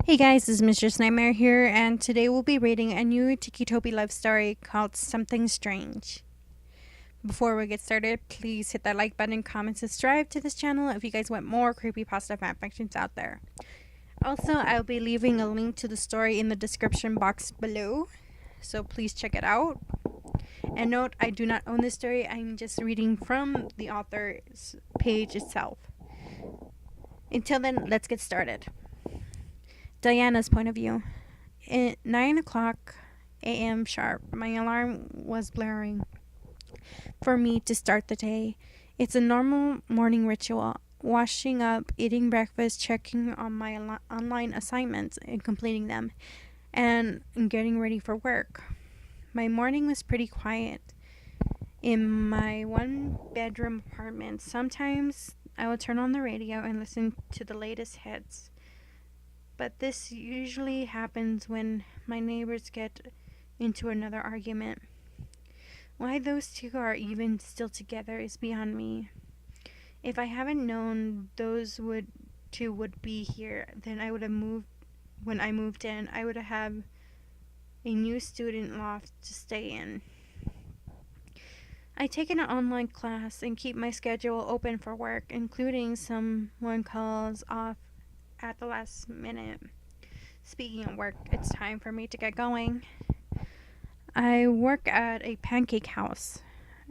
Hey guys, this is Mistress Nightmare here, and today we'll be reading a new Tiki-Toby love story called Something Strange. Before we get started, please hit that like button, comment, subscribe to this channel if you guys want more creepypasta fanfictions out there. Also, I'll be leaving a link to the story in the description box below, so please check it out. And note, I do not own this story, I'm just reading from the author's page itself. Until then, let's get started. Diana's point of view. At 9 o'clock a.m. sharp, my alarm was blaring for me to start the day. It's a normal morning ritual: washing up, eating breakfast, checking on my online assignments and completing them, and getting ready for work. My morning was pretty quiet. In my one-bedroom apartment, sometimes I would turn on the radio and listen to the latest hits. But this usually happens when my neighbors get into another argument. Why those two are even still together is beyond me. If I haven't known two would be here, then I would have moved. When I moved in, I would have a new student loft to stay in. I take an online class and keep my schedule open for work, including someone calls off at the last minute. Speaking of work, it's time for me to get going. I work at a pancake house,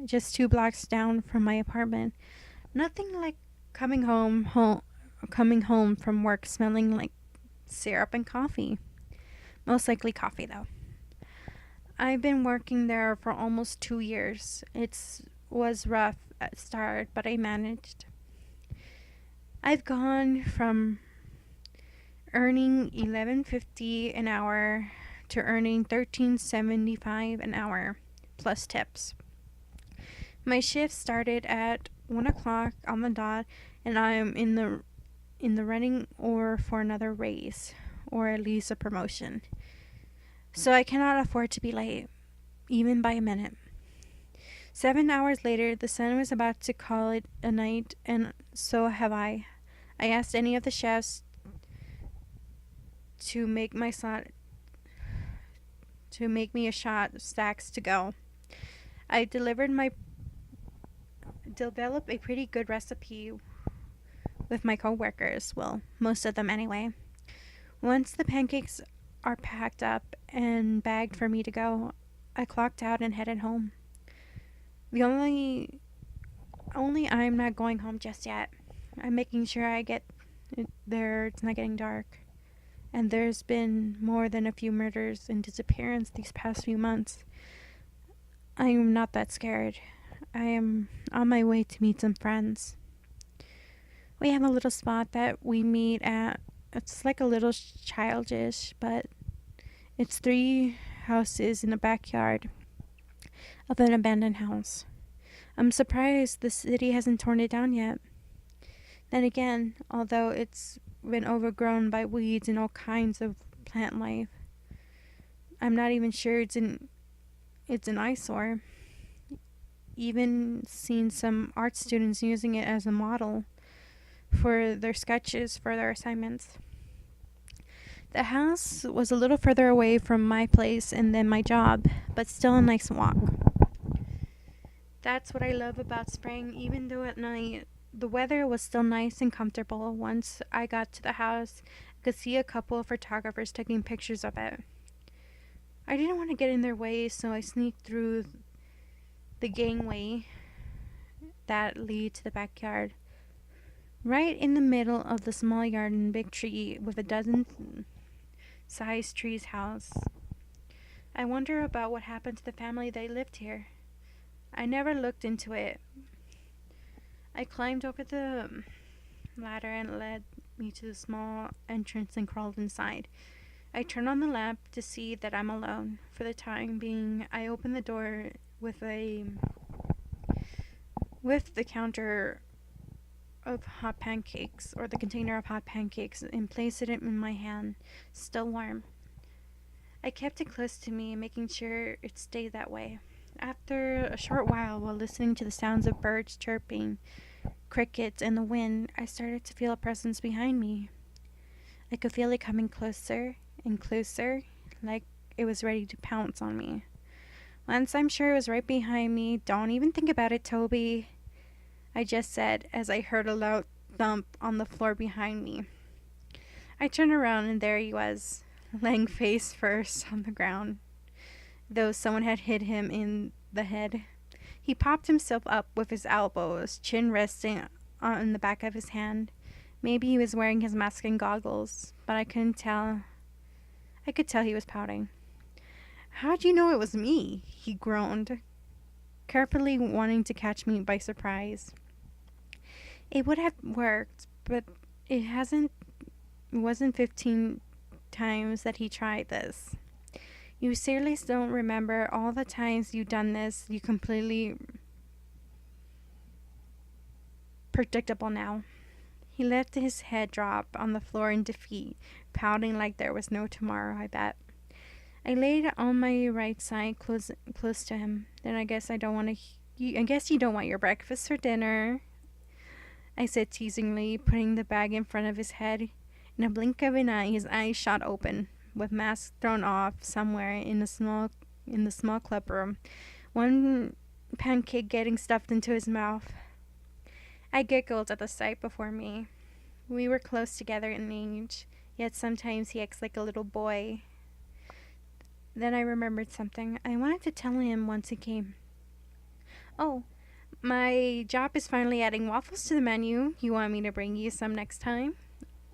just 2 blocks down from my apartment. Nothing like coming home from work smelling like syrup and coffee. Most likely coffee, though. I've been working there for almost 2 years. It was rough at start, but I managed. I've gone from earning $11.50 an hour to earning $13.75 an hour plus tips. My shift started at 1 o'clock on the dot, and I am in the running or for another raise, or at least a promotion. So I cannot afford to be late, even by a minute. 7 hours later, the sun was about to call it a night, and so have I. I asked any of the chefs to make my to make me a shot of stacks to go. I developed a pretty good recipe with my coworkers. Well, most of them anyway. Once the pancakes are packed up and bagged for me to go, I clocked out and headed home. The only I'm not going home just yet. I'm making sure I get there. It's not getting dark. And there's been more than a few murders and disappearances these past few months. I am not that scared. I am on my way to meet some friends. We have a little spot that we meet at. It's like a little childish, but it's 3 houses in a backyard of an abandoned house. I'm surprised the city hasn't torn it down yet. Then again, although it's been overgrown by weeds and all kinds of plant life, I'm not even sure it's an eyesore. Even seen some art students using it as a model for their sketches for their assignments. The house was a little further away from my place and then my job, but still a nice walk. That's what I love about spring. Even though at night the weather was still nice and comfortable, once I got to the house, I could see a couple of photographers taking pictures of it. I didn't want to get in their way, so I sneaked through the gangway that lead to the backyard. Right in the middle of the small yard and big tree with a dozen sized trees house. I wonder about what happened to the family that lived here. I never looked into it. I climbed over the ladder and led me to the small entrance and crawled inside. I turned on the lamp to see that I'm alone. For the time being, I opened the door with the counter of hot pancakes, or the container of hot pancakes, and placed it in my hand, still warm. I kept it close to me, making sure it stayed that way. After a short while listening to the sounds of birds chirping, crickets, and the wind, I started to feel a presence behind me. I could feel it coming closer and closer, like it was ready to pounce on me. Once I'm sure it was right behind me. Don't even think about it, Toby, I just said as I heard a loud thump on the floor behind me. I turned around and there he was, laying face first on the ground, though someone had hit him in the head. He popped himself up with his elbows, chin resting on the back of his hand. Maybe he was wearing his mask and goggles, but I couldn't tell. I could tell he was pouting. "How'd you know it was me?" he groaned, carefully wanting to catch me by surprise. It would have worked, but it hasn't. It wasn't 15 times that he tried this. You seriously don't remember all the times you've done this? You completely predictable now. He let his head drop on the floor in defeat, pouting like there was no tomorrow, I bet. I laid on my right side, close to him. Then I guess I guess you don't want your breakfast or dinner, I said teasingly, putting the bag in front of his head. In a blink of an eye, his eyes shot open, with mask thrown off somewhere in the small club room. One pancake getting stuffed into his mouth. I giggled at the sight before me. We were close together in age, yet sometimes he acts like a little boy. Then I remembered something. I wanted to tell him once he came. "Oh, my job is finally adding waffles to the menu. You want me to bring you some next time?"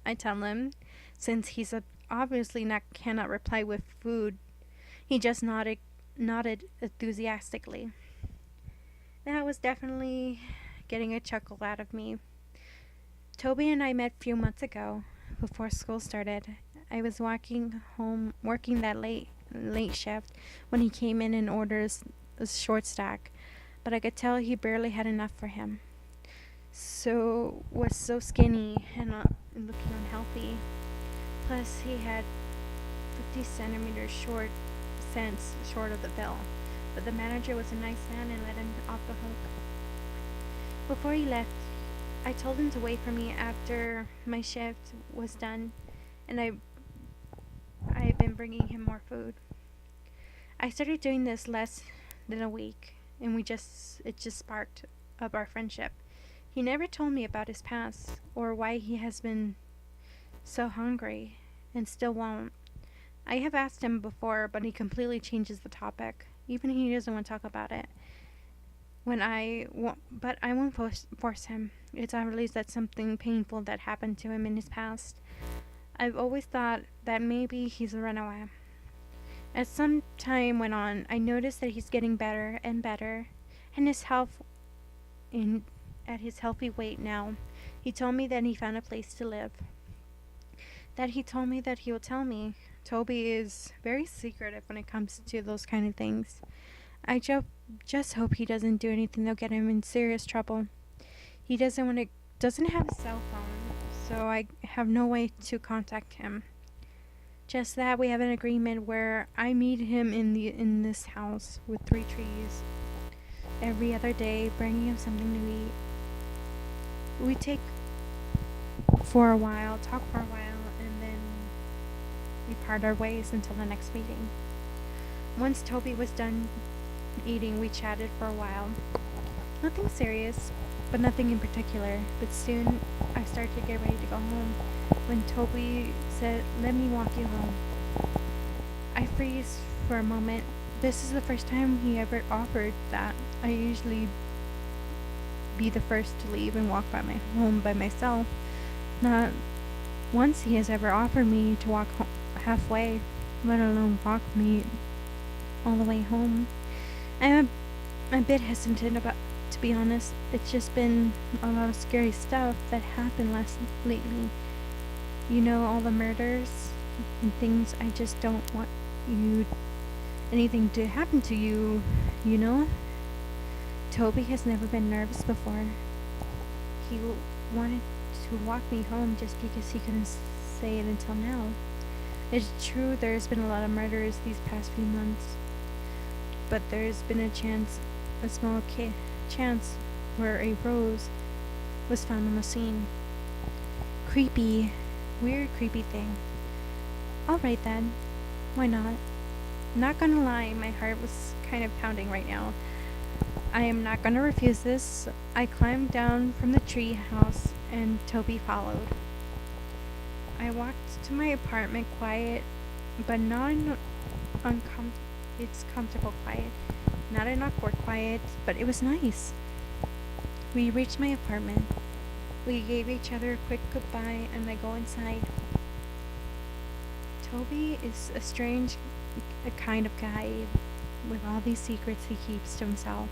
I tell him, since he's obviously cannot reply with food. He just nodded enthusiastically. That was definitely getting a chuckle out of me. Toby and I met a few months ago, before school started. I was working that late shift when he came in and orders a short stack, but I could tell he barely had enough for him. Was so skinny and looking unhealthy. Plus, he had 50 centimeters short of the bill. But the manager was a nice man and let him off the hook. Before he left, I told him to wait for me after my shift was done, and I've been bringing him more food. I started doing this less than a week, and it just sparked up our friendship. He never told me about his past or why he has been so hungry and still won't. I have asked him before, but he completely changes the topic. Even he doesn't want to talk about it. But I won't force him. It's obvious that something painful that happened to him in his past. I've always thought that maybe he's a runaway. As some time went on, I noticed that he's getting better and better, and at his healthy weight now. He told me that he found a place to live. That he told me that he will tell me. Toby is very secretive when it comes to those kind of things. I just hope he doesn't do anything that'll get him in serious trouble. He doesn't have a cell phone, so I have no way to contact him. Just that we have an agreement where I meet him in this house with 3 trees every other day, bringing him something to eat. We talk for a while, and then we part our ways until the next meeting. Once Toby was done eating, we chatted for a while. Nothing serious, but nothing in particular. But soon I started to get ready to go home when Toby said, "Let me walk you home." I freeze for a moment. This is the first time he ever offered that. I usually be the first to leave and walk home by myself. Not once he has ever offered me to walk halfway, let alone walk me all the way home. I'm a bit hesitant to be honest. It's just been a lot of scary stuff that happened lately. You know, all the murders and things. I just don't want anything to happen to you, you know? Toby has never been nervous before. He wanted to walk me home just because he couldn't say it until now. It's true there's been a lot of murders these past few months, but there's been a small chance where a rose was found on the scene. Creepy, weird, creepy thing. Alright then. Why not? Not gonna lie, my heart was kind of pounding right now. I am not gonna refuse this. I climbed down from the tree house and Toby followed. I walked to my apartment quiet, but not it's comfortable quiet. Not an awkward quiet, but it was nice. We reached my apartment. We gave each other a quick goodbye and I go inside. Toby is a strange kind of guy with all these secrets he keeps to himself.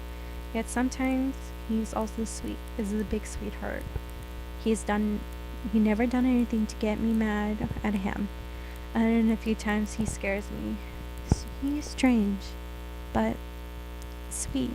Yet sometimes he's also sweet, is a big sweetheart. He never done anything to get me mad at him. Other than a few times he scares me. He's strange, but sweet.